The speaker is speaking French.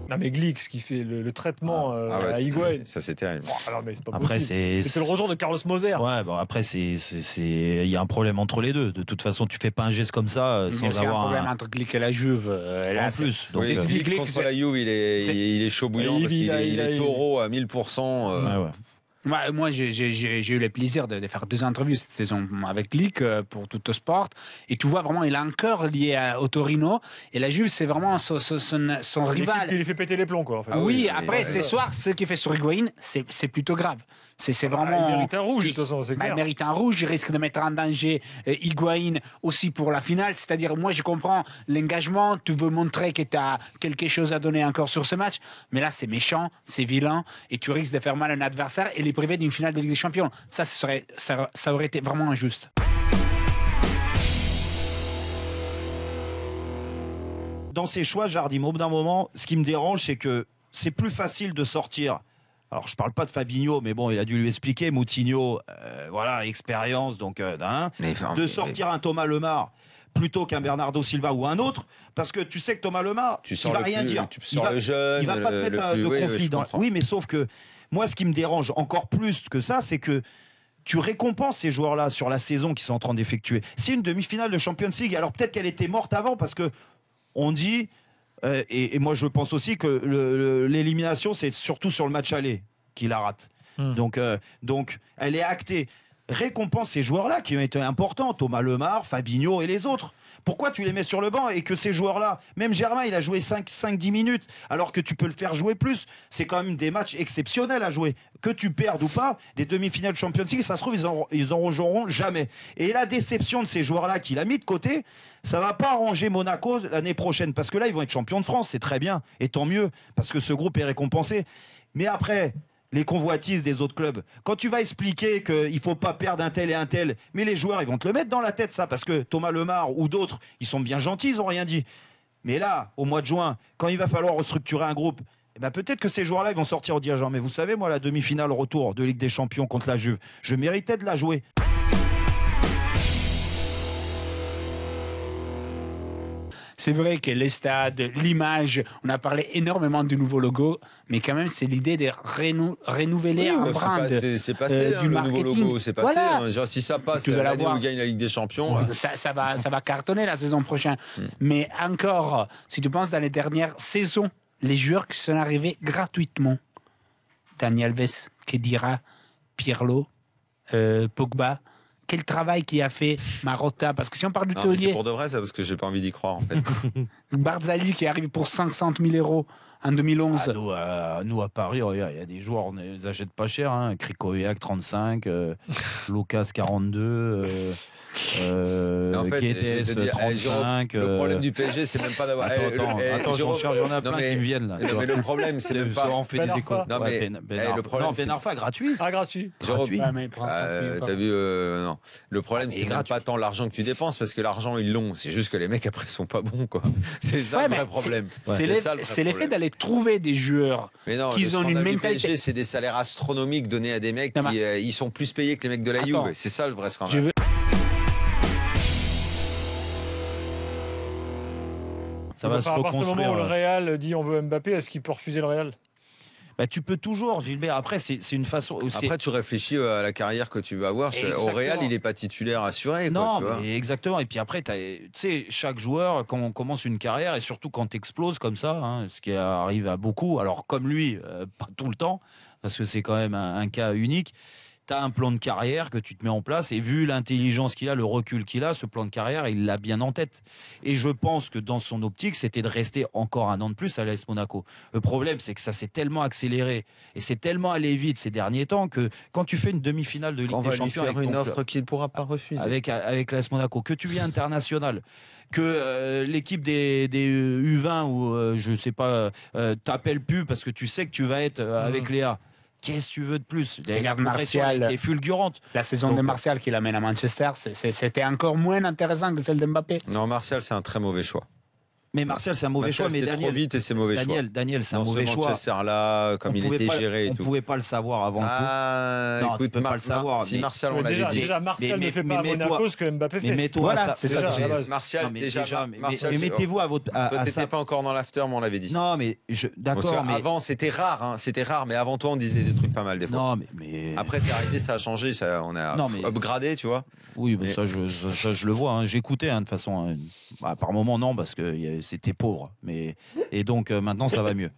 Non mais Glick, ce qui fait le traitement à Higuaín. Ça c'est terrible. Alors mais c'est pas Après, possible. C'est le retour de Carlos Moser. Ouais, bon après il y a un problème entre les deux. De toute façon, tu fais pas un geste comme ça sans avoir un problème entre Glick et la Juve. En plus. Donc, Glick contre la Juve, il est chaud bouillant parce qu'il est taureau à 1000%. Ouais. Moi, j'ai eu le plaisir de faire 2 interviews cette saison avec Glick pour Tuttosport. Et tu vois vraiment, il a un cœur lié au Torino. Et la Juve, c'est vraiment son rival. Il lui fait péter les plombs, quoi. En fait. Oui, après, ce soir, ce qu'il fait sur Higuaín, c'est plutôt grave. C'est vraiment. Il mérite un rouge, de toute façon, c'est clair. Il mérite un rouge. Il risque de mettre en danger Higuaín aussi pour la finale. C'est-à-dire, moi, je comprends l'engagement. Tu veux montrer que tu as quelque chose à donner encore sur ce match. Mais là, c'est méchant, c'est vilain. Et tu risques de faire mal à un adversaire et les priver d'une finale de Ligue des Champions. Ça aurait été vraiment injuste. Dans ses choix, Jardim, au bout d'un moment, ce qui me dérange, c'est que c'est plus facile de sortir. Alors, je parle pas de Fabinho, mais bon, il a dû lui expliquer. Moutinho, voilà, expérience, donc de sortir un Thomas Lemar plutôt qu'un Bernardo Silva ou un autre, parce que tu sais que Thomas Lemar, il va rien dire. Tu sors le jeune, il va pas te mettre de conflit. Oui, mais sauf que moi, ce qui me dérange encore plus que ça, c'est que tu récompenses ces joueurs-là sur la saison qu'ils sont en train d'effectuer. C'est une demi-finale de Champions League. Alors peut-être qu'elle était morte avant, parce que on dit. Et moi, je pense aussi que l'élimination, c'est surtout sur le match aller qu'il la rate. Donc, elle est actée. Récompense ces joueurs-là qui ont été importants, Thomas Lemar, Fabinho et les autres. Pourquoi tu les mets sur le banc et que ces joueurs-là, même Germain, il a joué 5-10 minutes, alors que tu peux le faire jouer plus. C'est quand même des matchs exceptionnels à jouer. Que tu perdes ou pas, des demi-finales de Champions League, ça se trouve, ils en rejoueront jamais. Et la déception de ces joueurs-là qu'il a mis de côté, ça va pas arranger Monaco l'année prochaine, parce que là, ils vont être champions de France, c'est très bien, et tant mieux, parce que ce groupe est récompensé. Mais après, les convoitises des autres clubs, quand tu vas expliquer qu'il ne faut pas perdre un tel et un tel, mais les joueurs, ils vont te le mettre dans la tête, ça, parce que Thomas Lemar ou d'autres, ils sont bien gentils, ils n'ont rien dit. Mais là, au mois de juin, quand il va falloir restructurer un groupe, eh ben peut-être que ces joueurs-là, ils vont sortir au dirigeant. Mais vous savez, moi, la demi-finale retour de Ligue des Champions contre la Juve, je méritais de la jouer. C'est vrai que les stades, l'image, on a parlé énormément du nouveau logo, mais quand même, c'est l'idée de renouveler un brand c'est passé, du le marketing. nouveau logo, c'est passé. Voilà. Genre, si ça passe, l'année où il gagne la Ligue des Champions... Ça va cartonner la saison prochaine. Mais encore, si tu penses dans les dernières saisons, les joueurs qui sont arrivés gratuitement, Dani Alves, Khedira, Pirlo, Pogba, quel travail qu'il a fait Marotta, parce que si on parle du taulier... C'est pour de vrai, ça, parce que j'ai pas envie d'y croire, en fait. Barzali qui est arrivé pour 500 000 euros en 2011. Nous, à Paris, regarde, il y a des joueurs, on ne les achète pas cher. Hein. Krikoviak, 35, Lucas, 42, en fait, Guedes, 35. Le problème du PSG, c'est même pas d'avoir... Attends, j'en ai plein qui me viennent. Là, mais le problème, c'est même pas... On fait des écoles. Non, mais le problème, Ben Arfa, gratuit. Ah, gratuit. T'as vu, non. Le problème, c'est même pas tant l'argent que tu dépenses, parce que l'argent, ils l'ont. C'est juste que les mecs, après, sont pas bons, quoi. C'est ça le vrai problème. C'est l'effet d'aller trouver des joueurs qui ont une mentalité. C'est des salaires astronomiques donnés à des mecs qui ils sont plus payés que les mecs de la Juve. C'est ça le vrai scandale. Ça va se reconstruire. À partir du moment où le Real dit on veut Mbappé, est-ce qu'il peut refuser le Real? Bah, tu peux toujours, Gilbert. Après, c'est une façon. Après, tu réfléchis à la carrière que tu vas avoir. Au Real, il n'est pas titulaire assuré. Non, quoi, mais exactement. Et puis après, tu sais, chaque joueur, quand on commence une carrière, et surtout quand tu exploses comme ça, hein, ce qui arrive à beaucoup, alors comme lui, pas tout le temps, parce que c'est quand même un cas unique. Tu as un plan de carrière que tu te mets en place et vu l'intelligence qu'il a, le recul qu'il a, ce plan de carrière, il l'a bien en tête. Et je pense que dans son optique, c'était de rester encore un an de plus à l'AS Monaco. Le problème, c'est que ça s'est tellement accéléré et c'est tellement allé vite ces derniers temps que quand tu fais une demi-finale de Ligue des Champions avec une offre qu'il ne pourra pas refuser avec l'AS Monaco, que tu viens international, que l'équipe des U20 ou je sais pas t'appelle plus parce que tu sais que tu vas être avec Léa. Qu'est-ce que tu veux de plus? Regarde Martial, est fulgurante. La saison de Martial qui l'amène à Manchester, c'était encore moins intéressant que celle de Mbappé. Non, Martial, c'est un très mauvais choix. Mais Martial, c'est un mauvais choix. Mais Daniel, trop vite et c'est mauvais choix. Daniel, c'est un mauvais choix. Manchester-là, comme il était géré et tout. On ne pouvait pas le savoir avant le coup. Non, écoute, tu peux pas le savoir. Si Martial, on l'avait dit. Déjà, Martial ne fait pas à Monaco ce que Mbappé fait. Mais voilà, c'est ça. Martial, déjà. Mais mettez-vous à votre. Toi, t'étais pas encore dans l'after, mais on l'avait dit. Non, mais d'accord. Avant, c'était rare, mais avant toi, on disait des trucs pas mal des fois. Non, mais après, t'es arrivé, ça a changé, on a upgradé, tu vois. Oui, mais ça, je le vois. J'écoutais, de toute façon. Par moment, non, parce que c'était pauvre. Et donc, maintenant, ça va mieux.